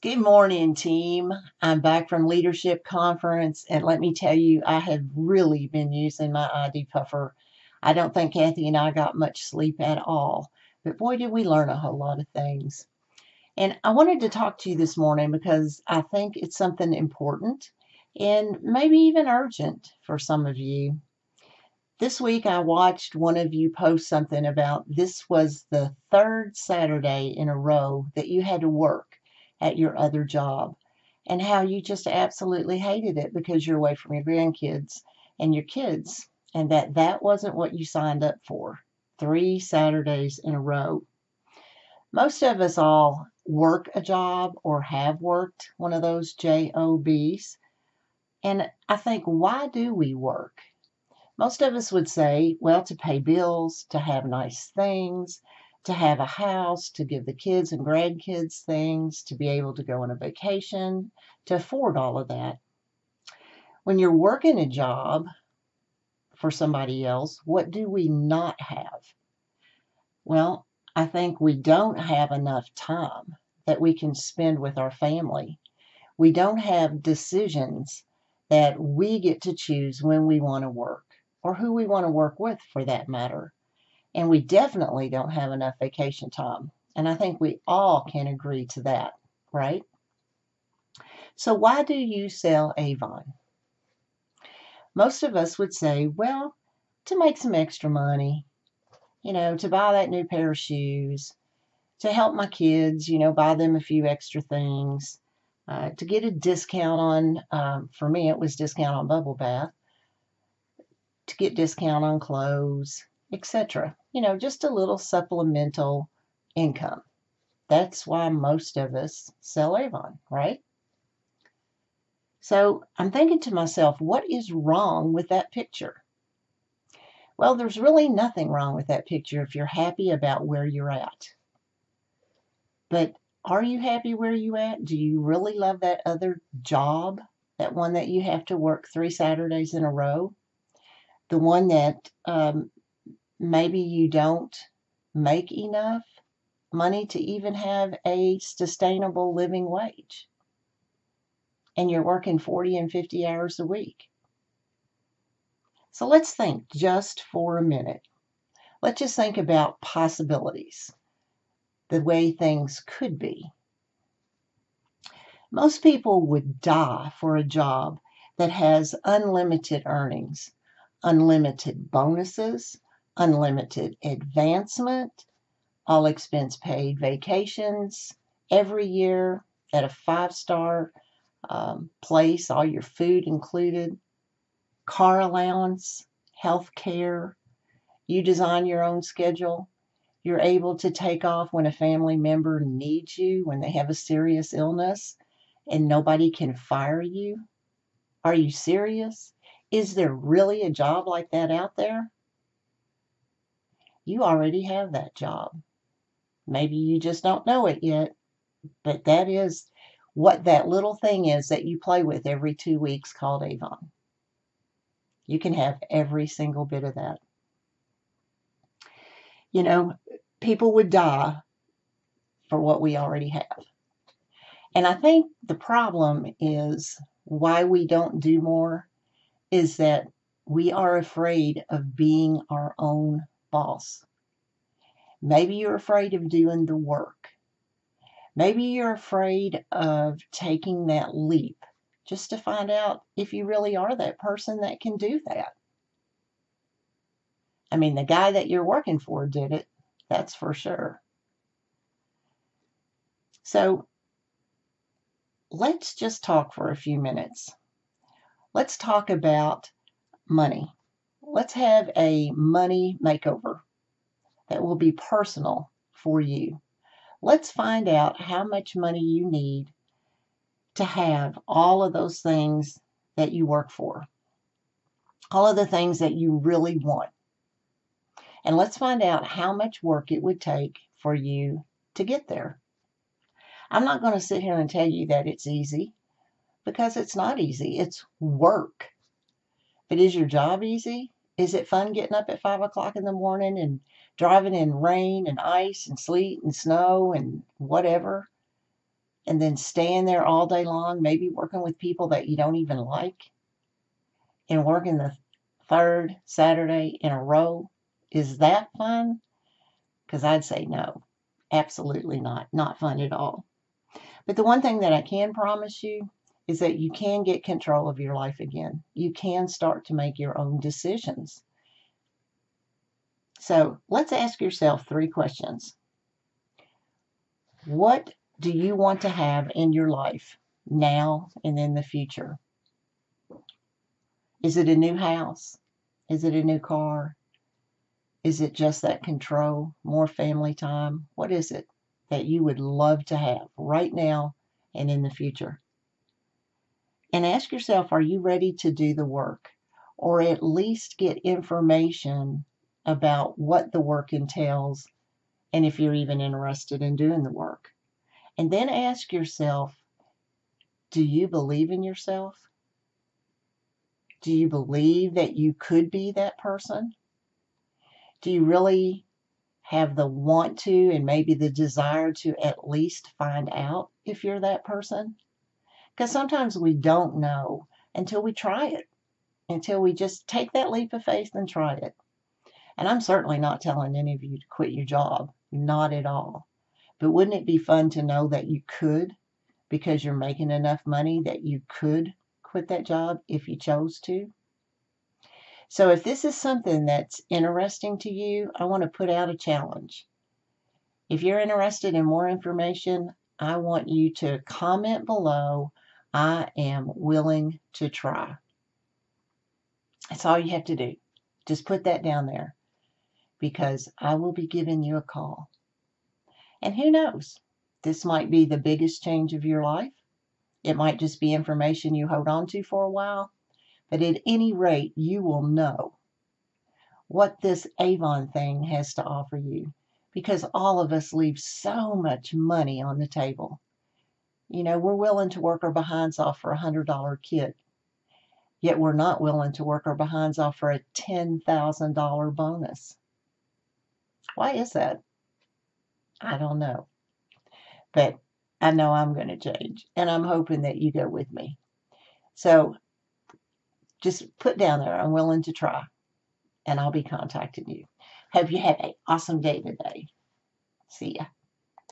Good morning, team. I'm back from Leadership Conference, and let me tell you, I have really been using my ID puffer. I don't think Kathy and I got much sleep at all, but boy, did we learn a whole lot of things. And I wanted to talk to you this morning because I think it's something important and maybe even urgent for some of you. This week, I watched one of you post something about this was the third Saturday in a row that you had to work at your other job, and how you just absolutely hated it because you're away from your grandkids and your kids, and that wasn't what you signed up for. 3 Saturdays in a row. Most of us all work a job or have worked one of those jobs, and I think, why do we work? Most of us would say, well, to pay bills, to have nice things, to have a house, to give the kids and grandkids things, to be able to go on a vacation, to afford all of that. When you're working a job for somebody else, what do we not have? Well, I think we don't have enough time that we can spend with our family. We don't have decisions that we get to choose when we want to work, or who we want to work with for that matter. And we definitely don't have enough vacation time. And I think we all can agree to that, right? So why do you sell Avon? Most of us would say, well, to make some extra money, to buy that new pair of shoes, to help my kids, buy them a few extra things, to get a discount on, for me, it was discount on bubble bath, to get discount on clothes, etc. Just a little supplemental income. That's why most of us sell Avon, right? So I'm thinking to myself, what is wrong with that picture? Well, there's really nothing wrong with that picture if you're happy about where you're at. But are you happy where you at? Do you really love that other job? That one that you have to work 3 Saturdays in a row? The one that maybe you don't make enough money to even have a sustainable living wage, and you're working 40 and 50 hours a week. So let's think just for a minute. Let's just think about possibilities, the way things could be. Most people would die for a job that has unlimited earnings, unlimited bonuses, unlimited advancement, all expense paid vacations every year at a 5-star place, all your food included, car allowance, health care. You design your own schedule. You're able to take off when a family member needs you, when they have a serious illness, and nobody can fire you. Are you serious? Is there really a job like that out there? You already have that job. Maybe you just don't know it yet, but that is what that little thing is that you play with every 2 weeks called Avon. You can have every single bit of that. People would die for what we already have. And I think the problem is why we don't do more is that we are afraid of being our own boss. Maybe you're afraid of doing the work. Maybe you're afraid of taking that leap just to find out if you really are that person that can do that. I mean, the guy that you're working for did it, that's for sure. So let's just talk for a few minutes. Let's talk about money. Let's have a money makeover that will be personal for you. Let's find out how much money you need to have all of those things that you work for, all of the things that you really want. And let's find out how much work it would take for you to get there. I'm not going to sit here and tell you that it's easy, because it's not easy. It's work. But is your job easy? Is it fun getting up at 5 o'clock in the morning and driving in rain and ice and sleet and snow and whatever? and then staying there all day long, maybe working with people that you don't even like, and working the third Saturday in a row, is that fun? Because I'd say no, absolutely not. Not fun at all. But the one thing that I can promise you is that you can get control of your life again. You can start to make your own decisions. So let's ask yourself 3 questions. What do you want to have in your life now and in the future? Is it a new house? Is it a new car? Is it just that control, more family time? What is it that you would love to have right now and in the future? And ask yourself, are you ready to do the work? Or at least get information about what the work entails and if you're even interested in doing the work. And then ask yourself, do you believe in yourself? Do you believe that you could be that person? Do you really have the want to and maybe the desire to at least find out if you're that person? Because sometimes we don't know until we try it, until we just take that leap of faith and try it. And I'm certainly not telling any of you to quit your job, not at all. But wouldn't it be fun to know that you could, because you're making enough money that you could quit that job if you chose to? So if this is something that's interesting to you, I want to put out a challenge. If you're interested in more information, I want you to comment below, I am willing to try. That's all you have to do. Just put that down there, because I will be giving you a call. And who knows? This might be the biggest change of your life. It might just be information you hold on to for a while. But at any rate, you will know what this Avon thing has to offer you, because all of us leave so much money on the table. You know, we're willing to work our behinds off for a $100 kit, yet we're not willing to work our behinds off for a $10,000 bonus. Why is that? I don't know. But I know I'm going to change, and I'm hoping that you go with me. So just put down there, I'm willing to try, and I'll be contacting you. Hope you have an awesome day today. See ya.